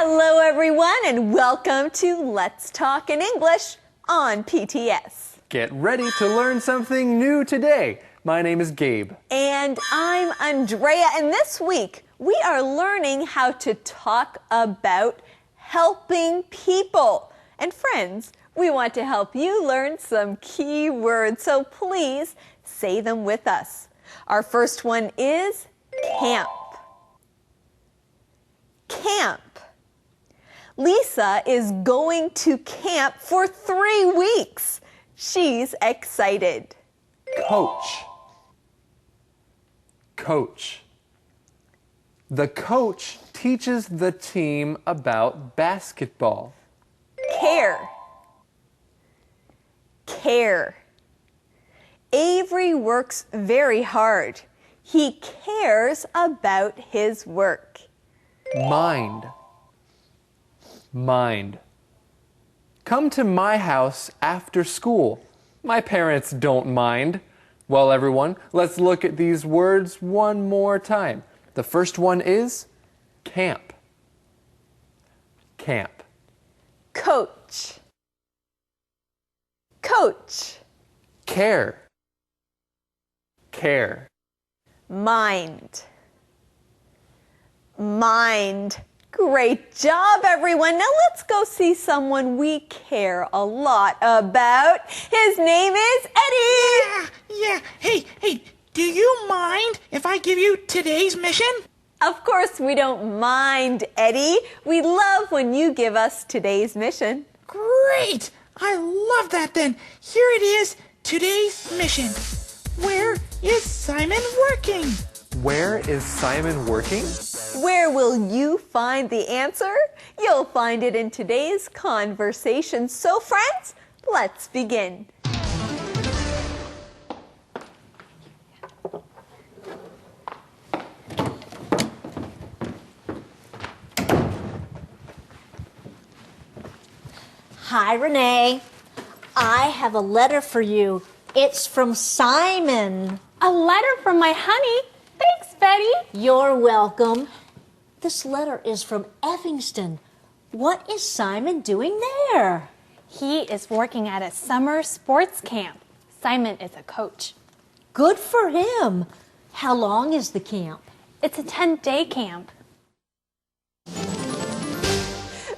Hello everyone and welcome to Let's Talk in English on PTS. Get ready to learn something new today. My name is Gabe. And I'm Andrea, and this week we are learning how to talk about helping people. And friends, we want to help you learn some key words, so please say them with us. Our first one is camp. Camp. Lisa is going to camp for 3 weeks. She's excited. Coach. Coach. The coach teaches the team about basketball. Care. Care. Avery works very hard. He cares about his work. Mind. Mind. Come to my house after school. My parents don't mind. Well, everyone, let's look at these words one more time. The first one is camp. Camp. Coach. Coach. Care. Care. Mind. Mind. Great job, everyone. Now let's go see someone we care a lot about. His name is Eddie. Yeah. Hey, do you mind if I give you today's mission? Of course we don't mind, Eddie. We love when you give us today's mission. Great! I love that then. Here it is, today's mission. Where is Simon working? Where is Simon working? Where will you find the answer? You'll find it in today's conversation. So friends, let's begin. Hi, Renee. I have a letter for you. It's from Simon. A letter from my honey? Thanks, Betty. You're welcome. This letter is from Evanston. What is Simon doing there? He is working at a summer sports camp. Simon is a coach. Good for him. How long is the camp? It's a 10-day camp.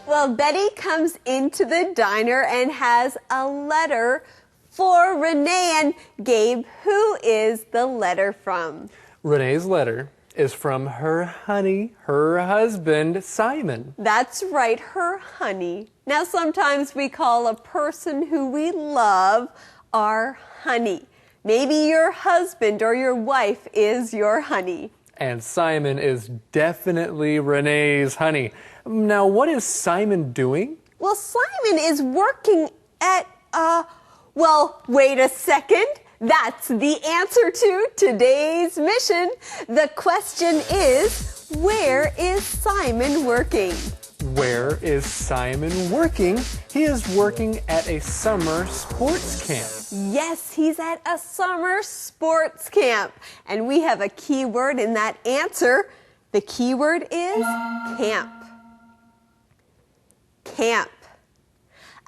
Well, Betty comes into the diner and has a letter for Renee. And Gabe, who is the letter from? Renee's letter is from her honey, her husband, Simon. That's right, her honey. Now, sometimes we call a person who we love our honey. Maybe your husband or your wife is your honey. And Simon is definitely Renee's honey. Now, what is Simon doing? Well, Simon is working at, well, wait a second. That's the answer to today's mission. The question is, where is Simon working? Where is Simon working? He is working at a summer sports camp. Yes, he's at a summer sports camp. And we have a key word in that answer. The key word is camp. Camp.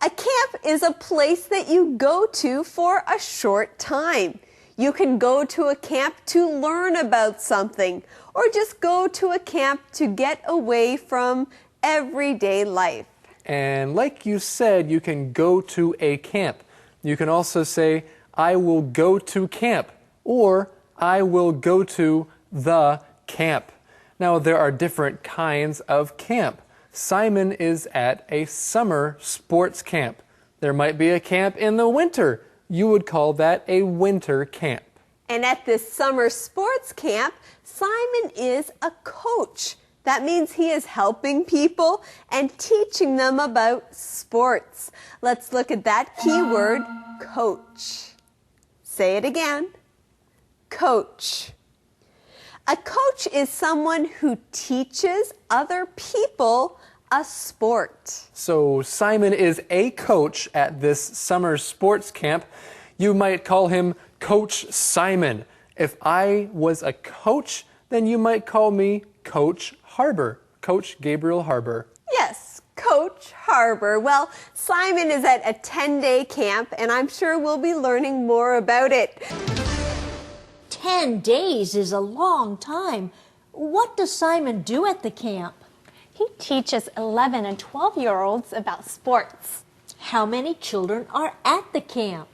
A camp is a place that you go to for a short time. You can go to a camp to learn about something, or just go to a camp to get away from everyday life. And like you said, you can go to a camp. You can also say, I will go to camp, or I will go to the camp. Now, there are different kinds of camp. Simon is at a summer sports camp. There might be a camp in the winter. You would call that a winter camp. And at this summer sports camp, Simon is a coach. That means he is helping people and teaching them about sports. Let's look at that key word, coach. Say it again. Coach. A coach is someone who teaches other people a sport. So Simon is a coach at this summer sports camp. You might call him Coach Simon. If I was a coach, then you might call me Coach Harbor, Coach Gabriel Harbor. Yes, Coach Harbor. Well, Simon is at a 10-day camp, and I'm sure we'll be learning more about it. 10 days is a long time. What does Simon do at the camp? He teaches 11 and 12-year-olds about sports. How many children are at the camp?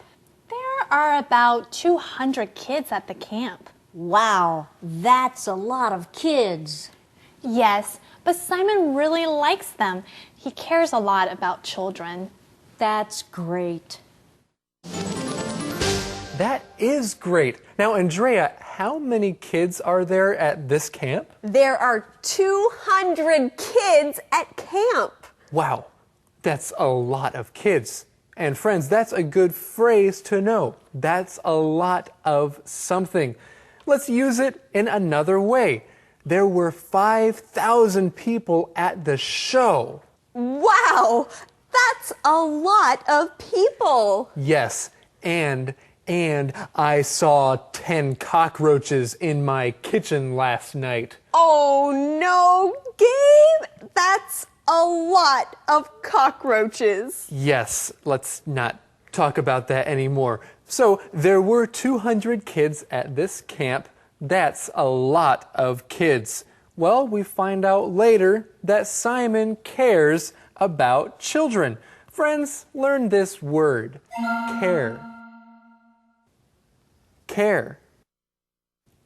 There are about 200 kids at the camp. Wow, that's a lot of kids. Yes, but Simon really likes them. He cares a lot about children. That's great. That is great. Now, Andrea, how many kids are there at this camp? There are 200 kids at camp. Wow, that's a lot of kids. And friends, that's a good phrase to know. That's a lot of something. Let's use it in another way. There were 5,000 people at the show. Wow, that's a lot of people. Yes, and I saw 10 cockroaches in my kitchen last night. Oh no, Gabe, that's a lot of cockroaches. Yes, let's not talk about that anymore. So there were 200 kids at this camp. That's a lot of kids. Well, we find out later that Simon cares about children. Friends, learn this word, care. Care.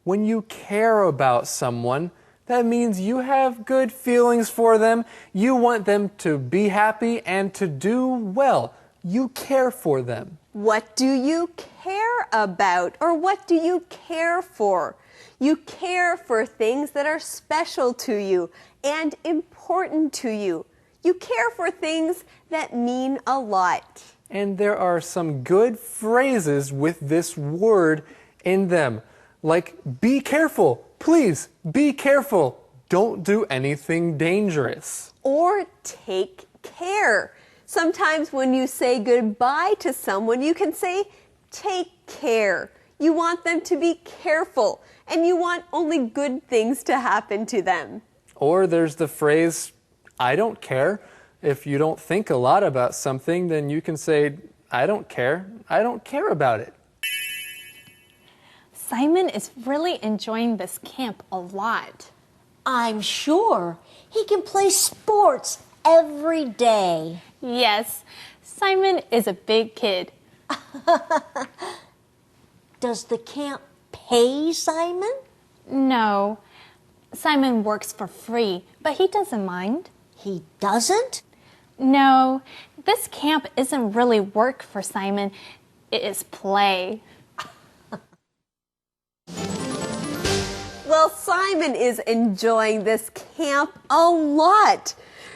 When you care about someone, that means you have good feelings for them. You want them to be happy and to do well. You care for them. What do you care about, or what do you care for? You care for things that are special to you and important to you. You care for things that mean a lot. And there are some good phrases with this word in them, like be careful, please be careful, don't do anything dangerous. Or take care. Sometimes when you say goodbye to someone, you can say take care. You want them to be careful, and you want only good things to happen to them. Or there's the phrase, I don't care. If you don't think a lot about something, then you can say, I don't care. I don't care about it. Simon is really enjoying this camp a lot. I'm sure he can play sports every day. Yes, Simon is a big kid. Does the camp pay Simon? No, Simon works for free, but he doesn't mind. He doesn't? No, this camp isn't really work for Simon. It is play. Well, Simon is enjoying this camp a lot.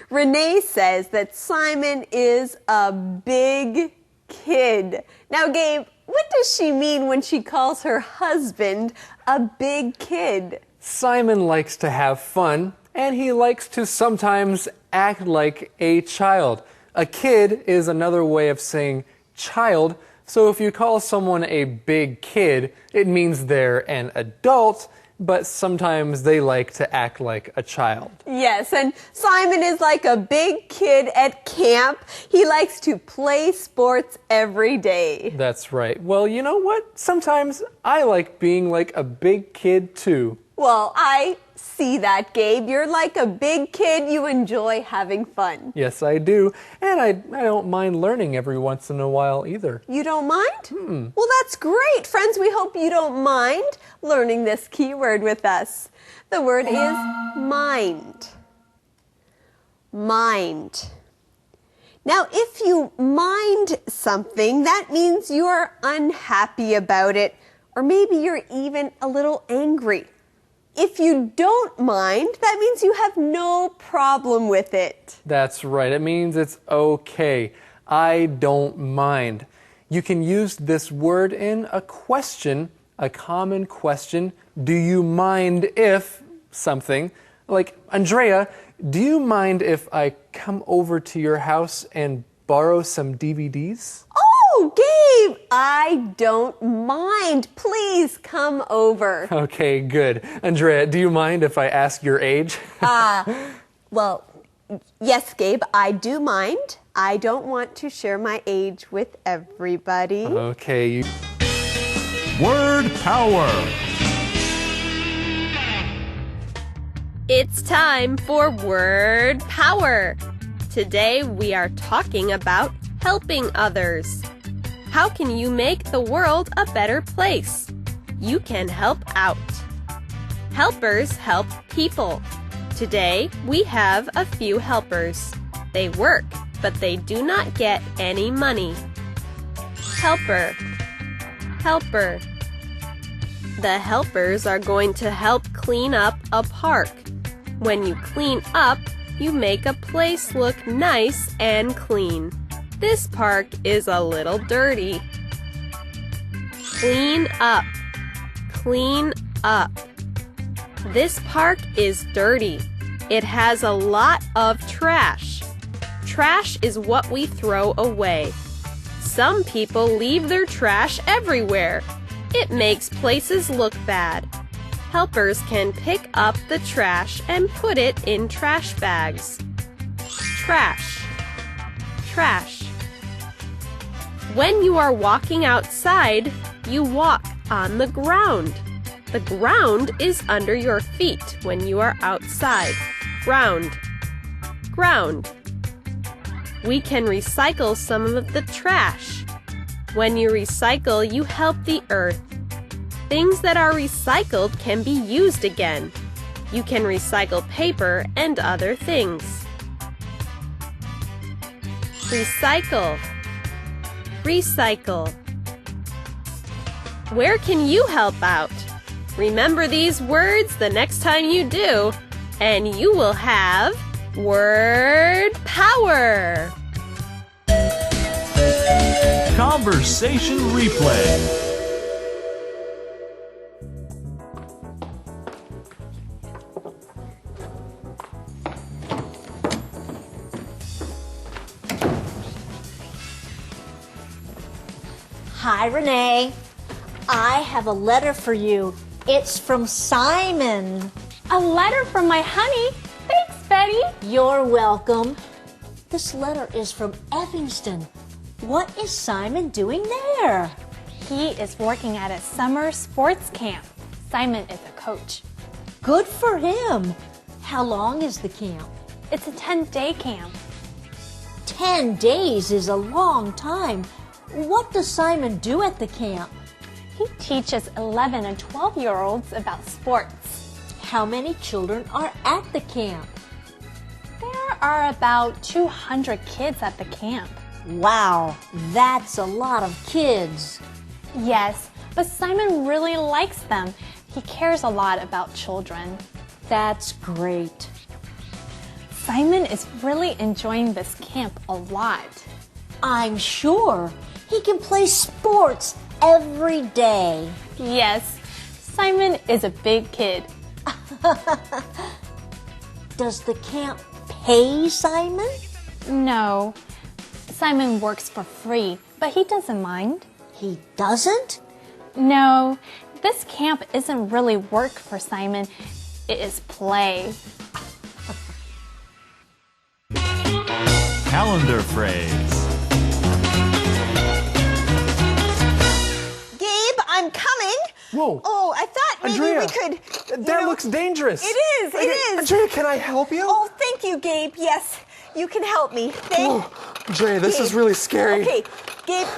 Renee says that Simon is a big kid. Now, Gabe, what does she mean when she calls her husband a big kid? Simon likes to have fun, and he likes to sometimes act like a child. A kid is another way of saying child, so if you call someone a big kid, it means they're an adult, but sometimes they like to act like a child. Yes, and Simon is like a big kid at camp. He likes to play sports every day. That's right. Well, you know what? Sometimes I like being like a big kid too. Well, I see that, Gabe. You're like a big kid. You enjoy having fun. Yes, I do. And I don't mind learning every once in a while either. You don't mind? Well, that's great. Friends, we hope you don't mind learning this keyword with us. The word is mind. Mind. Now, if you mind something, that means you're unhappy about it, or maybe you're even a little angry. If you don't mind, that means you have no problem with it. That's right. It means it's okay. I don't mind. You can use this word in a question, a common question. Do you mind if something? Like, Andrea, do you mind if I come over to your house and borrow some DVDs? Oh, Gabe, I don't mind. Please come over. Okay, good. Andrea, do you mind if I ask your age? Well, Yes, Gabe, I do mind. I don't want to share my age with everybody. Okay. Word power. It's time for Word Power. Today we are talking about helping others. How can you make the world a better place? You can help out. Helpers help people. Today we have a few helpers. They work, but they do not get any money. Helper. Helper. The helpers are going to help clean up a park. When you clean up, you make a place look nice and clean. This park is a little dirty. Clean up. Clean up. This park is dirty. It has a lot of trash. Trash is what we throw away. Some people leave their trash everywhere. It makes places look bad. Helpers can pick up the trash and put it in trash bags. Trash. Trash. When you are walking outside, you walk on the ground. The ground is under your feet when you are outside. Ground. Ground. We can recycle some of the trash. When you recycle, you help the earth. Things that are recycled can be used again. You can recycle paper and other things. Recycle. Recycle. Where can you help out? Remember these words the next time you do, and you will have word power. Conversation replay. Hi, Renee. I have a letter for you. It's from Simon. A letter from my honey. Thanks, Betty. You're welcome. This letter is from Evanston. What is Simon doing there? He is working at a summer sports camp. Simon is a coach. Good for him. How long is the camp? It's a 10-day camp. 10 days is a long time. What does Simon do at the camp? He teaches 11 and 12-year-olds about sports. How many children are at the camp? There are about 200 kids at the camp. Wow, that's a lot of kids. Yes, but Simon really likes them. He cares a lot about children. That's great. Simon is really enjoying this camp a lot. I'm sure. He can play sports every day. Yes, Simon is a big kid. Does the camp pay Simon? No, Simon works for free, but he doesn't mind. He doesn't? No, this camp isn't really work for Simon. It is play. Calendar phrase. Gabe, I'm coming. Whoa. Oh, I thought maybe Andrea, we could. that looks dangerous. It is. It is. Andrea, can I help you? Oh, thank you, Gabe. Yes, you can help me. Andrea, this is Gabe. really scary. Okay, Gabe,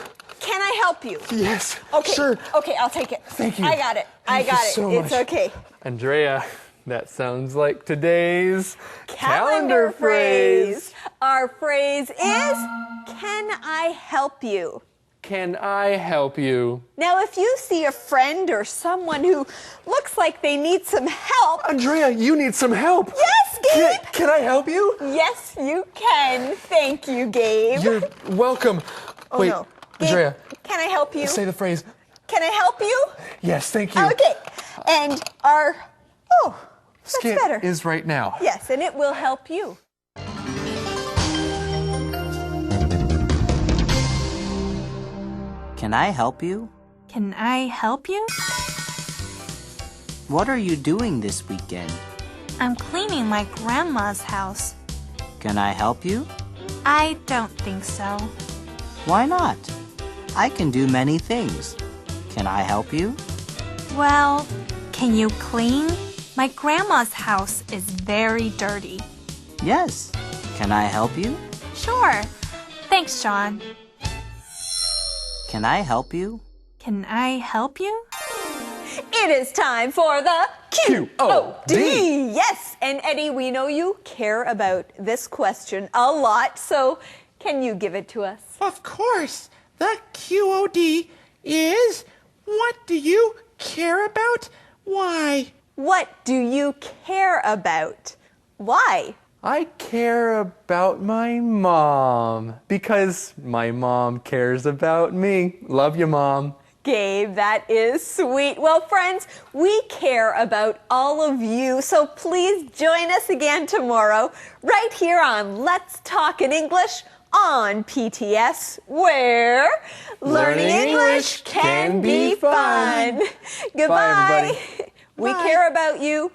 can I help you? Yes. Okay. Sure. Okay, I'll take it. Thank you. I got it. Thank you so It's much. okay. Andrea, that sounds like today's Calendar phrase. Our phrase is, can I help you? Can I help you? Now, if you see a friend or someone who looks like they need some help, Andrea, you need some help. yes, Gabe. Can I help you? Yes, you can. Thank you, Gabe. You're welcome. Oh, Wait, no. Gabe, Andrea, can I help you? say the phrase. Can I help you? Yes, thank you. Okay. And our, that's Skit better. is right now. Yes, and it will help you. Can I help you? Can I help you? What are you doing this weekend? I'm cleaning my grandma's house. Can I help you? I don't think so. Why not? I can do many things. Can I help you? Well, can you clean? My grandma's house is very dirty. Yes. Can I help you? Sure. Thanks, John. Can I help you? Can I help you? It is time for the QOD. Yes, and Eddie, we know you care about this question a lot, so can you give it to us? Of course. The QOD is, what do you care about? Why? What do you care about? Why? I care about my mom because my mom cares about me. Love you, Mom. Gabe, that is sweet. Well, friends, we care about all of you, so please join us again tomorrow right here on Let's Talk in English on PTS, where learning English can be fun. Goodbye. Bye, everybody. We care about you.